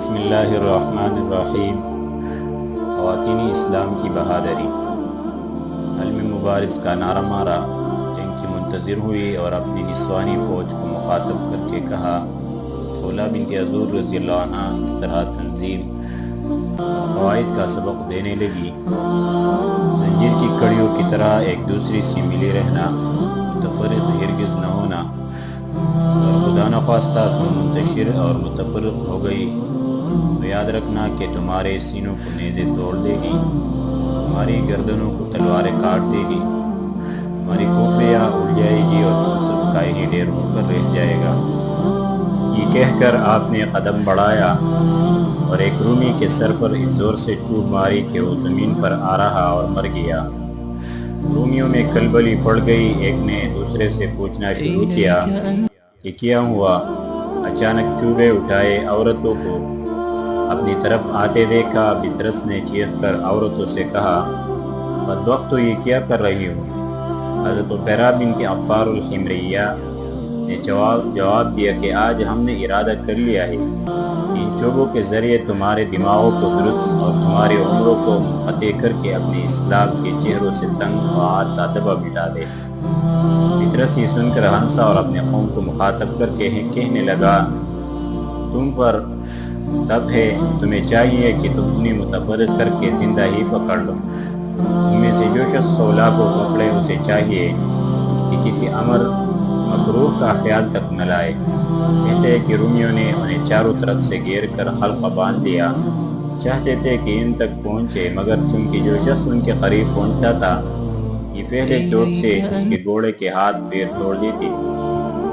بسم اللہ الرحمن الرحیم۔ خواتین اسلام کی بہادری۔ علم مبارز کا نعرہ مارا، جنگ کی منتظر ہوئی اور اپنی نسوانی فوج کو مخاطب کر کے کہا، خولہ بنت عذور رضی اللہ عنہ اس طرح تنظیم اور قواعد کا سبق دینے لگی، زنجیر کی کڑیوں کی طرح ایک دوسری سے ملے رہنا، متفرق ہرگز نہ ہونا۔ اگر خدا نخواستہ تم منتشر اور متفرق ہو گئی تو یاد رکھنا کہ تمہارے سینوں کو نیزے توڑ دے گی، تمہاری گردنوں کو تلواریں کاٹ دے گی، تمہاری کھوپڑیاں اڑ جائے گی اور تم سب کا ہی ڈھیر ہو کر رہ جائے گا۔ یہ کہہ کر آپ نے قدم بڑھایا اور ایک رومی کے سر پر اس زور سے چوب ماری کہ وہ زمین پر آ رہا اور مر گیا۔ رومیوں میں کھلبلی پڑ گئی۔ ایک نے دوسرے سے پوچھنا شروع کیا کہ کیا ہوا؟ اچانک چوبے اٹھائے عورتوں کو اپنی طرف آتے دیکھا۔ بطرس نے چیخ کر عورتوں سے کہا، بدبختو، یہ کیا کر رہی ہو؟ حضرت عبیرہ بنت عفار الحمریہ نے جواب دیا کہ آج ہم نے ارادہ کر لیا ہے کہ ان چوبوں کے ذریعے تمہارے دماغوں کو درست اور تمہارے عمروں کو منقطع کر کے اپنے اسلام کے چہروں سے تنگ اور دبا مٹا دے۔ بطرس یہ سن کر ہنسا اور اپنے قوم کو مخاطب کر کے کہنے لگا، تم پر تب ہے، تمہیں چاہیے کہ تم انہیں متفرق کر کے زندہ ہی پکڑ لو۔ تم میں سے جو شخص خولہ کو پکڑے اسے چاہیے کہ کسی امر مکروہ کا خیال تک نہ لائے۔ کہتے ہیں کہ رومیوں نے انہیں چاروں طرف سے گھیر کر حلقہ باندھ دیا، چاہتے تھے کہ ان تک پہنچے، مگر چونکہ جو شخص ان کے قریب پہنچتا تھا یہ پہلے چوٹ سے اس کے گھوڑے کے ہاتھ پیر توڑ دیتی،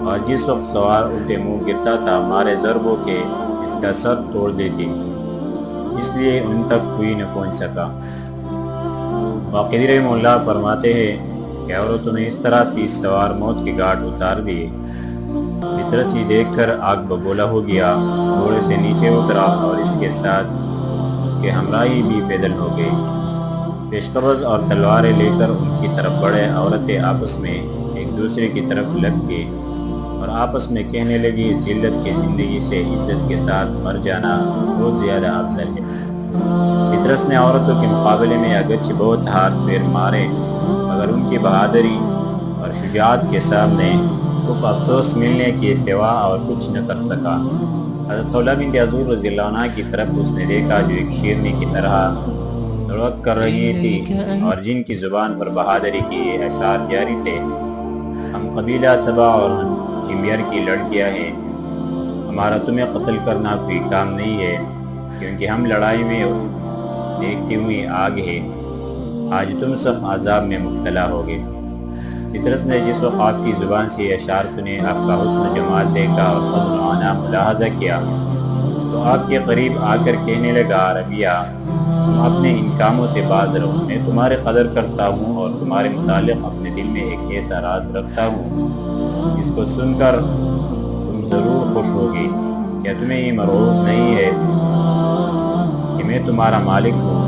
اور جس وقت سوار الٹے منہ گرتا تھا مارے ضربوں کے اس کا سر توڑ دیتی، اس لیے ان تک کوئی نہ پہنچ سکا۔ واقعی رحمہ اللہ فرماتے ہیں کہ عورتوں نے اس طرح 30 سوار موت کے گھاٹ اتار دیے۔ بطرس یہ دیکھ کر آگ بگولا ہو گیا، گھوڑے سے نیچے اترا اور اس کے ساتھ اس کے ہمراہی بھی پیدل ہو گئے۔ پیشقبض اور تلواریں لے کر ان کی طرف بڑھے۔ عورتیں آپس میں ایک دوسرے کی طرف لگ گئی اور آپس میں کہنے لگی، ذلت کی زندگی سے عزت کے ساتھ مر جانا بہت زیادہ افضل ہے۔ بطرس نے عورتوں کے مقابلے میں اگرچہ بہت ہاتھ پیر مارے، مگر ان کی بہادری اور شجاعت کے سامنے کو افسوس ملنے کے سوا اور کچھ نہ کر سکا۔ حضرت خولہ بنت عذور رضی اللہ عنہ کی طرف اس نے دیکھا جو ایک شیرنی کی طرح لڑک کر رہی تھی اور جن کی زبان پر بہادری کے یہ اشعار جاری تھے، ہم قبیلہ تبا اور ہمیر کی لڑکیاں ہیں، ہمارا تمہیں قتل کرنا کوئی کام نہیں ہے، کیونکہ ہم لڑائی میں دیکھتی ہوئی آگ ہے، آج تم سب عذاب میں مبتلا ہوگے۔ بطرس نے جس وقت آپ کی زبان سے یہ اشعار سنے، آپ کا حسن و جمال دیکھا اور فضل و عناء ملاحظہ کیا، تو آپ کے قریب آ کر کہنے لگا، ربیہ، تم اپنے ان کاموں سے باز رہو، میں تمہاری قدر کرتا ہوں اور تمہارے متعلق اپنے دل میں ایک ایسا راز رکھتا ہوں جس کو سن کر تم ضرور خوش ہوگی۔ کیا تمہیں یہ مرعوب نہیں ہے کہ میں تمہارا مالک ہوں؟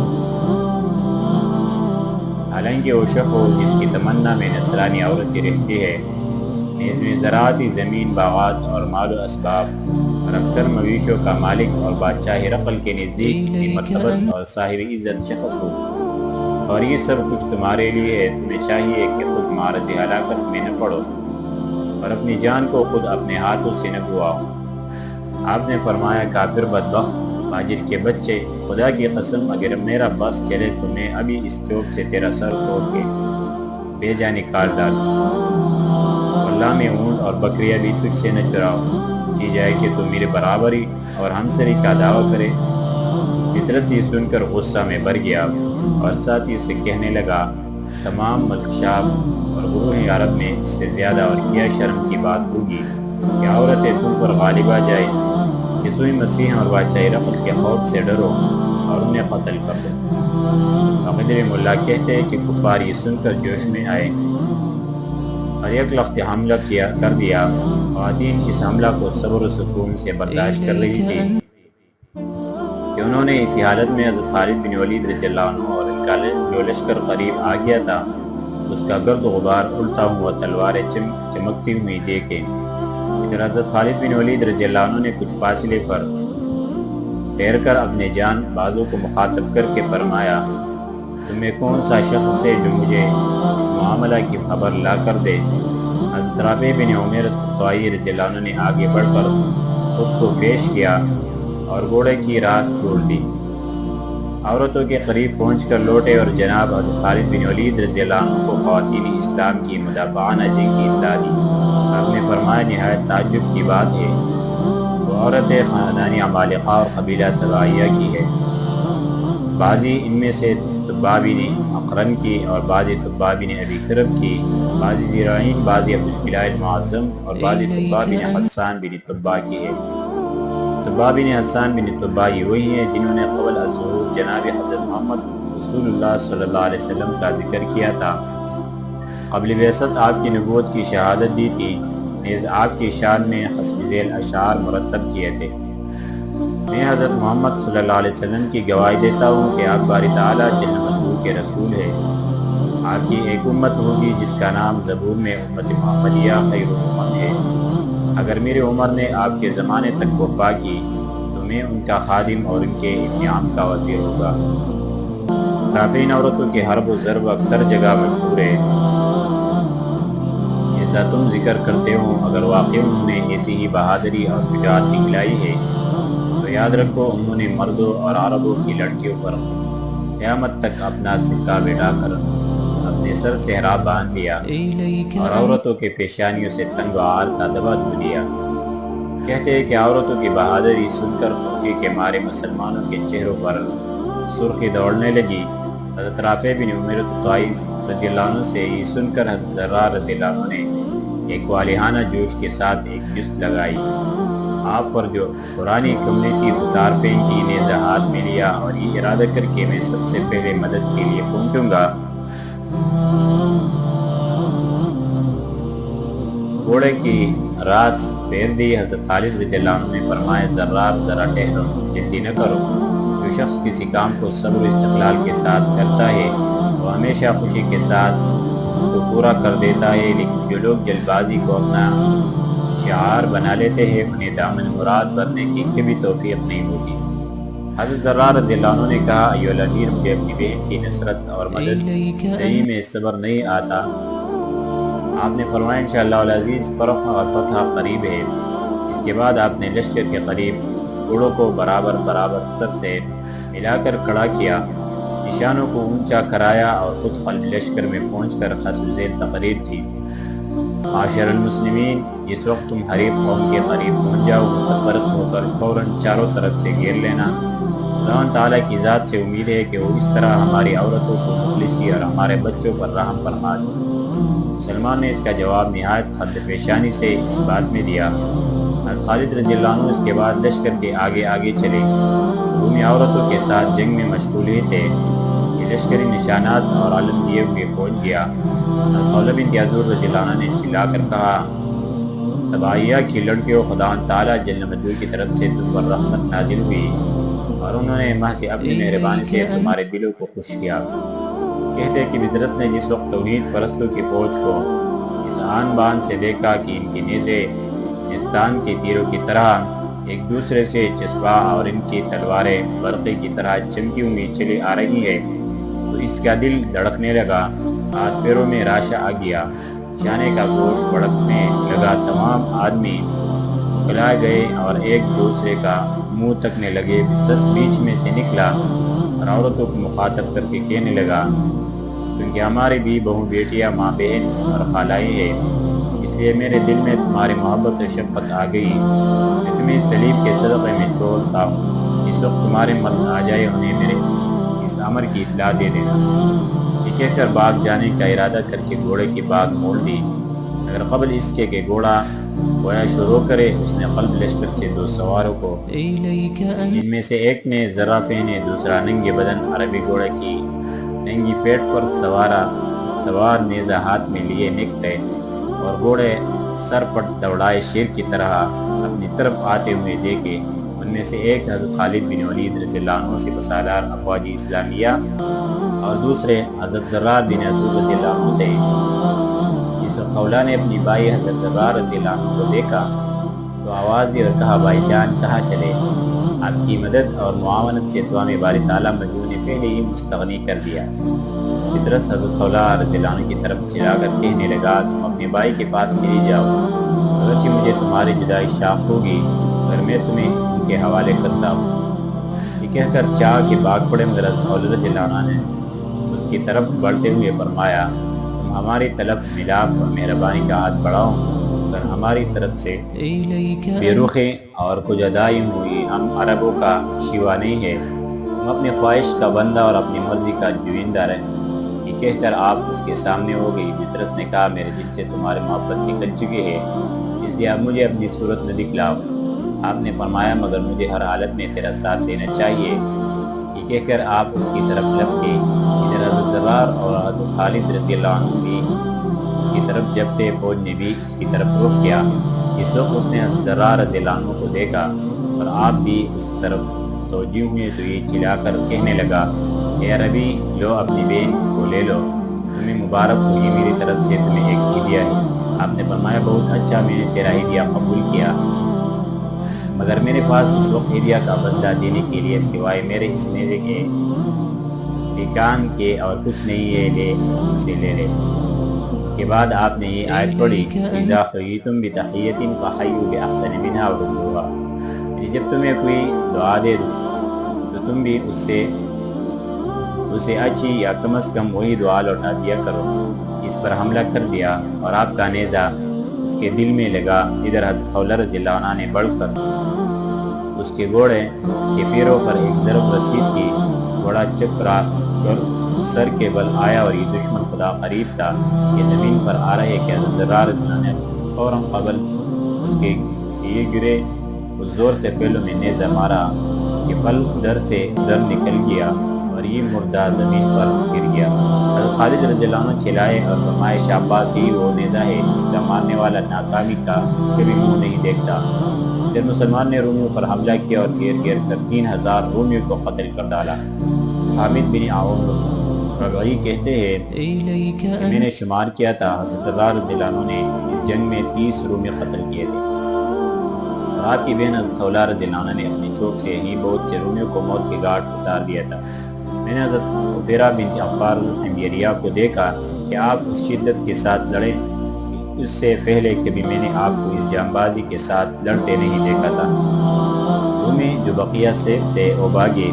حالانکہ وہ شخص ہو جس کی تمنا میں نصرانی عورتیں رہتی ہے، نیز میں زراعتی زمین، باغات اور مال و اسباب، اور اکثر مویشیوں کا مالک اور بادشاہ ہرقل کے نزدیک کی مرتبت اور صاحب عزت شخص ہو، اور یہ سب کچھ تمہارے لیے ہے۔ تمہیں چاہیے کہ خود معرض ہلاکت میں نہ پڑو اور اپنی جان کو خود اپنے ہاتھوں سے نہ گواؤ۔ آپ نے فرمایا، کافر، بدبخت، فاجر کے بچے، خدا کی قسم اگر میرا بس چلے تو میں ابھی اس چوب سے تیرا سر توڑ کے بے جان نکال ڈالوں۔ اللہ میں اونٹ اور بکریاں بھی تجھ سے نہ چراؤ، کی جائے کہ تو میرے برابری اور ہمسری کا دعویٰ کرے۔ بطرس یہ سن کر غصہ میں بھر گیا اور ساتھ ہی اسے کہنے لگا، تمام ملک شام اور گروہ عرب میں اس سے زیادہ اور کیا شرم کی بات ہوگی کہ عورتیں تم پر غالب آ جائیں۔ یسوع مسیح اور بادشاہ ہرقل کے خوف سے ڈرو اور انہیں قتل کر دو۔ واقعی رحمہ اللہ کہتے ہیں کہ کفار یہ سن کر جوش میں آئے اور یک لخت حملہ کر دیا۔ خواتین اس حملہ کو صبر و سکون سے برداشت کر رہی تھی کہ انہوں نے اسی حالت میں حضرت خالد بن ولید رضی اللہ عنہ اور ان کا جو لشکر قریب آ گیا تھا اس کا گرد و غبار اڑتا ہوا تلواریں چمکتی ہوئی دیکھیں۔ ادھر حضرت خالد بن ولید رضی اللہ عنہ نے کچھ فاصلے پر ٹھہر کر اپنے جان بازوں کو مخاطب کر کے فرمایا تم میں کون سا شخص ہے جو مجھے اس معاملہ کی خبر لا کر دے۔ حضرت رافع بن عمیر طائی رضی اللہ عنہ نے آگے بڑھ کر خود کو پیش کیا اور گھوڑے کی راس چھوڑ دی۔ عورتوں کے قریب پہنچ کر لوٹے اور جناب حضرت خالد بن ولید رضی اللہ عنہ کو خواتین اسلام کی مدافعانہ جنگ کی اطلاع دی۔ آپ نے فرمایا نہایت تعجب کی بات ہے، وہ عورت خاندانی عمالقہ اور قبیلہ تبعیہ کی ہے، بعضی ان میں سے تبع بن اقرن کی اور بعضی تبع بن ابی کرب کی، بعضی زیرعین، بعضی عبد القلع المعظم اور بعضی تبع بن حسان بن تبع کی ہے۔ تبع بن حسان بن تبع یہ وہی ہیں جنہوں نے قبل الظہور جناب حضرت محمد رسول اللہ صلی اللہ علیہ وسلم کا ذکر کیا تھا، قبل بعثت آپ کی نبوت کی شہادت دی تھی، نیز آپ کی شان میں حسب ذیل اشعار مرتب کیے تھے۔ میں حضرت محمد صلی اللہ علیہ وسلم کی گواہی دیتا ہوں کہ آپ باری تعالیٰ جل مجدور کے رسول ہیں۔ آپ کی ایک امت ہوگی جس کا نام زبور میں امت محمدیہ خیر الامم ہے۔ اگر میری عمر نے آپ کے زمانے تک وفا کی تو میں ان کا خادم اور ان کے ابن عم کا وزیر ہوگا۔ کافرین عورتوں کے حرب و ضرب اکثر جگہ مشہور ہے، ایسا تم ذکر کرتے ہو، اگر واقعی انہوں نے ایسی ہی بہادری اور شجاعت دکھلائی ہے تو یاد رکھو انہوں نے مردوں اور عربوں کی لڑکیوں پر قیامت تک اپنا سکہ بٹھا کر اپنے سر سے ہرا باندھ لیا اور عورتوں کے پیشانیوں سے تنگ و عال کا دبا دھو دیا۔ کہتے ہیں کہ عورتوں کی بہادری سن کر خوشی کے مارے مسلمانوں کے چہروں پر سرخی دوڑنے لگی۔ حضرت رافع بن عمیر طائی رضی اللہ عنہ سے یہ سن کر حضرت ذرار رضی اللہ عنہ نے ایک والہانہ جوش کے ساتھ ایک جست لگائی، آپ پر جو پرانی کملی تھی اتار پھینکی، نیزہ ہاتھ میں لیا اور یہ ارادہ کر کے میں سب سے پہلے مدد کے لیے پہنچوں گا۔ گھوڑے کی راس پھیر دی۔ حضرت خالد رضی اللہ عنہ نے فرمایا ذرار ذرا ٹھہرو، جلدی نہ کرو۔ جو شخص کسی کام کو صبر و استقلال کے ساتھ کرتا ہے وہ ہمیشہ خوشی کے ساتھ اس کو پورا کر دیتا ہے، لیکن جو لوگ جلد بازی کو اپنا شعار بنا لیتے ہیں انہیں دامن مراد بھرنے کی کبھی توفیق نہیں ہوگی۔ حضرت ذرار رضی اللہ عنہ نے کہا ایھا الامیر، مجھے اپنی بہن کی نصرت اور مدد نہیں میں صبر نہیں آتا۔ آپ نے فرمایا انشاءاللہ العزیز فرح اور فتح قریب ہے۔ اس کے بعد آپ نے لشکر کے قریب گھوڑوں کو برابر سر سے ملا کر کھڑا کیا، نشانوں کو اونچا کرایا اور خود قلب لشکر میں پہنچ کر حسب ذیل تقریر کی۔ معاشر المسلمین، اس وقت تم حریف قوم کے قریب پہنچ جاؤ، متفرق ہو کر فوراً چاروں طرف سے گھیر لینا۔ خدا تعالیٰ کی ذات سے امید ہے کہ وہ اس طرح ہماری عورتوں کو مخلصی اور ہمارے بچوں پر رحم فرما دے۔ مسلمان نے اس کا جواب نہایت حد پیشانی سے اس بات میں دیا۔ حضرت خالد رضی اللہ عنہ اس کے بعد لشکر کے آگے چلے، رومی عورتوں کے ساتھ جنگ میں مشغول ہی تھے۔ یہ لشکری نشانات اور علم دیے ہوئے پہنچ گیا۔ حضرت خولہ بنت عذور رضی اللہ عنہ نے چلا کر کہا تبعیہ کی لڑکیوں، خدا تعالیٰ جل مجدور کی طرف سے تم پر رحمت نازل ہوئی اور انہوں نے محض اپنی مہربانی سے تمہارے دلوں کو خوش کیا۔ کہتے کہ بدرس نے جس وقت توحید پرستوں کی فوج کو اس آن بان سے دیکھا کہ ان کی نیزے نستان کے تیروں کی طرح ایک دوسرے سے چسپا اور ان کی تلواریں برقی کی طرح چمکی ہوئی چلی آ رہی ہے تو اس کا دل دھڑکنے لگا، ہاتھ پیروں میں راشا آ گیا، شانے کا گوشت بڑکنے لگا، تمام آدمی کھلائے گئے اور ایک دوسرے کا منہ تکنے لگے۔ بدرس بیچ میں سے نکلا اور عورتوں کو مخاطب کر کے کہنے لگا چونکہ ہماری بھی بہو بیٹیاں ماں بہن اور خالائی ہے، اس لیے میرے دل میں تمہاری محبت و شفقت آ گئی، میں تمہیں سلیب کے صدقے میں چھوڑتا ہوں، اس وقت تمہارے مرد آ جائے انہیں میرے اس امر کی اطلاع دے دینا۔ یہ کہہ کر باغ جانے کا ارادہ کر کے گھوڑے کی باغ موڑ دی، اگر قبل اس کے کہ گھوڑا گویا شروع کرے اس نے قلب لشکر سے دو سواروں کو، جن میں سے ایک نے ذرہ پہنے دوسرا ننگے بدن، عربی گھوڑے کی ننگی پیٹ پر سوار نیزہ ہاتھ میں لیے نکلے اور گھوڑے سر پٹ دوڑائے شیر کی طرح اپنی طرف آتے ہوئے دیکھے۔ ان میں سے ایک حضرت خالد بن ولید رضی اللہ عنہ سے بسالار افواج اسلامیہ اور دوسرے حضرت ذرار بن عذور رضی اللہ عنہ تھے۔ جس وقت خولہ نے اپنی بائی حضرت ذرار رضی اللہ عنہ کو دیکھا تو آواز دی اور کہا بھائی جان کہاں چلے؟ آپ کی مدد اور معاونت سے تو ہمیں باری تعالیٰ مجبور نے پہلے ہی مستغنی کر دیا۔ فطرت حضرت خولہ رضی اللہ عنہ کی طرف چلا کر کہنے لگا تم اپنے بھائی کے پاس چلی جاؤ، اگرچہ مجھے تمہاری جدائی شاق ہوگی مگر میں تمہیں ان کے حوالے کرتا ہوں۔ یہ کہہ کر چاہ کے بھاگ پڑے مگر حضرت خولہ رضی اللہ عنہ نے اس کی طرف بڑھتے ہوئے فرمایا تم ہماری طلب ملاپ اور مہربانی کا ہاتھ بڑھاؤ مگر ہماری طرف سے بے رخی اور کچھ ادائی ہوئی ہم عربوں کا شیوا نہیں ہے، تم اپنی خواہش کا بندہ اور اپنی مرضی کا جویندہ رہے۔ یہ کہہ کر آپ اس کے سامنے ہو گئی۔ بطرس نے کہا میرے دل سے تمہاری محبت نکل چکی ہے اس لیے اب مجھے اپنی صورت میں دکھلاؤ۔ آپ نے فرمایا مگر مجھے ہر حالت میں تیرا ساتھ دینا چاہیے۔ یہ کہہ کر آپ اس کی طرف لپکے۔ ادھر حضرت ذرار اور حضرت خالد رضی اللہ عنہ بھی اس کی طرف جبتے فوج نے بھی اس کی طرف رخ کیا۔ اس وقت اس نے حضرت ذرار رضی اللہ عنہ کو دیکھا اور آپ بھی اس طرف توجہ ہوئے تو یہ چلا کر کہنے لگا اے عربی لو اپنی بہن کو لے لو، تمہیں مبارک ہو، یہ میری طرف سے تمہیں ایک ہدیہ ہے۔ آپ نے فرمایا بہت اچھا، میں نے تیرا ہدیہ قبول کیا مگر میرے پاس اس وقت ہدیہ کا بدلہ دینے کے لیے سوائے میرے اس نیزے کے ایکان کے اور کچھ نہیں ہے، لے اسے لے لے۔ اس کے بعد آپ نے یہ آیت پڑھی اذا حییتم بتحیۃ فحیوا باحسن منها او ردوها، یعنی جب تمہیں کوئی دعا دے تو تم بھی اسے اچھی یا کم از کم وہی دعا لوٹا دیا کرو۔ اس پر حملہ کر دیا اور آپ کا نیزہ اس کے دل میں لگا۔ ادھر حضرت خولہ رضی اللہ عنہ نے بڑھ کر اس کے گھوڑے کے پیروں پر ایک ضرب رسید کی، گھوڑا چکرا کر سر کے بل آیا اور یہ دشمن خدا قریب تھا کہ زمین پر آ رہے کہ حضرت ذرار رضی اللہ عنہ نے فوراً قبل اس کے یہ گرے، اس زور سے پہلوں میں نیزہ مارا کہ پل ادھر سے ادھر نکل گیا اور یہ مردہ زمین پر گر گیا۔ حضرت خالد رضی اللہ عنہ چلائے اور فرمائے شاباش ہی وہ نیزہ ہے جس کا مارنے والا ناکامی کا کبھی منہ نہیں دیکھتا۔ پھر مسلمان نے رومیوں پر حملہ کیا اور گھیر گھیر کر 3000 رومیوں کو قتل کر ڈالا۔ حامد بن عون ربعی کہتے ہیں کہ میں نے شمار کیا تھا حضرت ذرار رضی اللہ عنہ نے اس جنگ میں 30 رومی قتل کیے تھے اور آپ کی بہن حضرت خولہ رضی اللہ عنہ نے اپنی چوک سے ہی بہت سے رومیوں کو موت کے گھاٹ اتار دیا تھا۔ میں نے حضرت عبیرہ بنت عفار الحمیریہ کو دیکھا کہ آپ اس شدت کے ساتھ لڑے، اس سے پہلے کبھی میں نے آپ کو اس جانبازی کے ساتھ لڑتے نہیں دیکھا تھا۔ رومی جو بقیہ سے تھے وہ بھاگے۔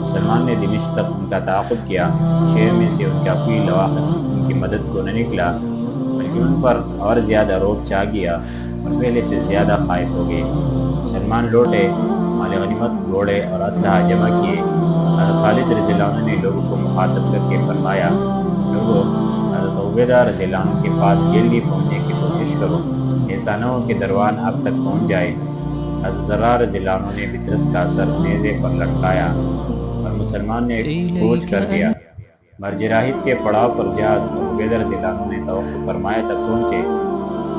مسلمان نے دمشق تک ان کا تعاقب کیا، شہر میں سے ان کا کوئی لواحق ان کی مدد کو نہ نکلا بلکہ ان پر اور زیادہ روب چھا گیا اور پہلے سے زیادہ خائف ہو گئے۔ مسلمان لوٹے، مال غنیمت گھوڑے اور اسلحہ جمع کیے۔ حضرت خالد رضی اللہ عنہ نے لوگوں کو مخاطب کر کے فرمایا لوگوں حضرت عبیدہ رضی اللہ عنہ کے پاس جلدی پہنچنے کی کوشش کرو، ایسا نہ ہو کہ دروان اب تک پہنچ جائے۔ حضرت ذرار رضی اللہ عنہ نے بطرس کا سر نیزے پر لٹکایا اور مسلمان نے کوچ کر دیا۔ مرجراحت کے پڑاؤ پر جا حضرت عبیدہ رضی اللہ عنہ نے توقف فرمایا تک پہنچے۔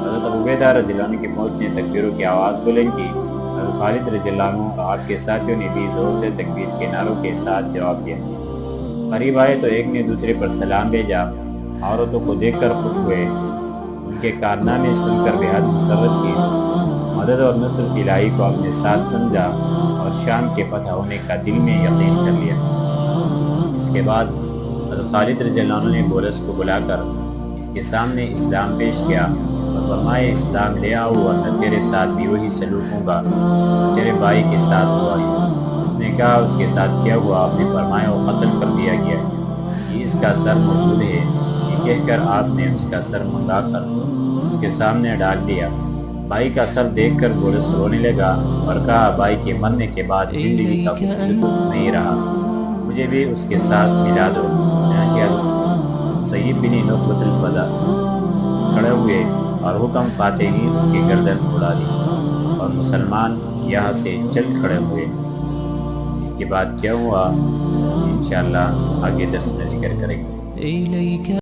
حضرت عبیدہ رضی اللہ عنہ کے پہنچنے تکبیروں کی آواز بلند کی۔ حضرت خالد رضی اللہ عنہ اور آپ کے ساتھیوں نے بھی زور سے تکبیر کے نعروں کے ساتھ جواب دیا۔ قریب آئے تو ایک نے دوسرے پر سلام بھیجا۔ عورتوں کو دیکھ کر خوش ہوئے، ان کے کارنامے سن کر بے حد مسرت کی، مدد اور نصرت الہی کو اپنے ساتھ سمجھا اور شام کے فتح ہونے کا دل میں یقین کر لیا۔ اس کے بعد حضرت خالد رضی اللہ عنہ نے بولس کو بلا کر اس کے سامنے اسلام پیش کیا اور فرمایا اسلام لے آؤ ورنہ تیرے ساتھ بھی وہی سلوک ہوگا تیرے بھائی کے ساتھ ہوا ہے۔ اس نے کہا اس کے ساتھ کیا ہوا؟ آپ نے فرمایا وہ قتل کر دیا گیا ہے، یہ اس کا سر موجود ہے۔ یہ کہہ کر آپ نے اس کا سر منگا کر اس کے سامنے ڈال دیا۔ بھائی کا سر دیکھ کر بولس رونے لگا اور کہا بھائی کے مرنے کے بعد زندگی کا کچھ لطف نہیں رہا، مجھے بھی اس کے ساتھ ملا دو۔ سید بن نخبۃ الفضا کھڑے ہوئے اور حکم پاتے ہی اس کی گردن اڑا دی اور مسلمان یہاں سے چل کھڑے ہوئے۔ اس کے بعد کیا ہوا انشاءاللہ آگے درس میں ذکر کریں گے۔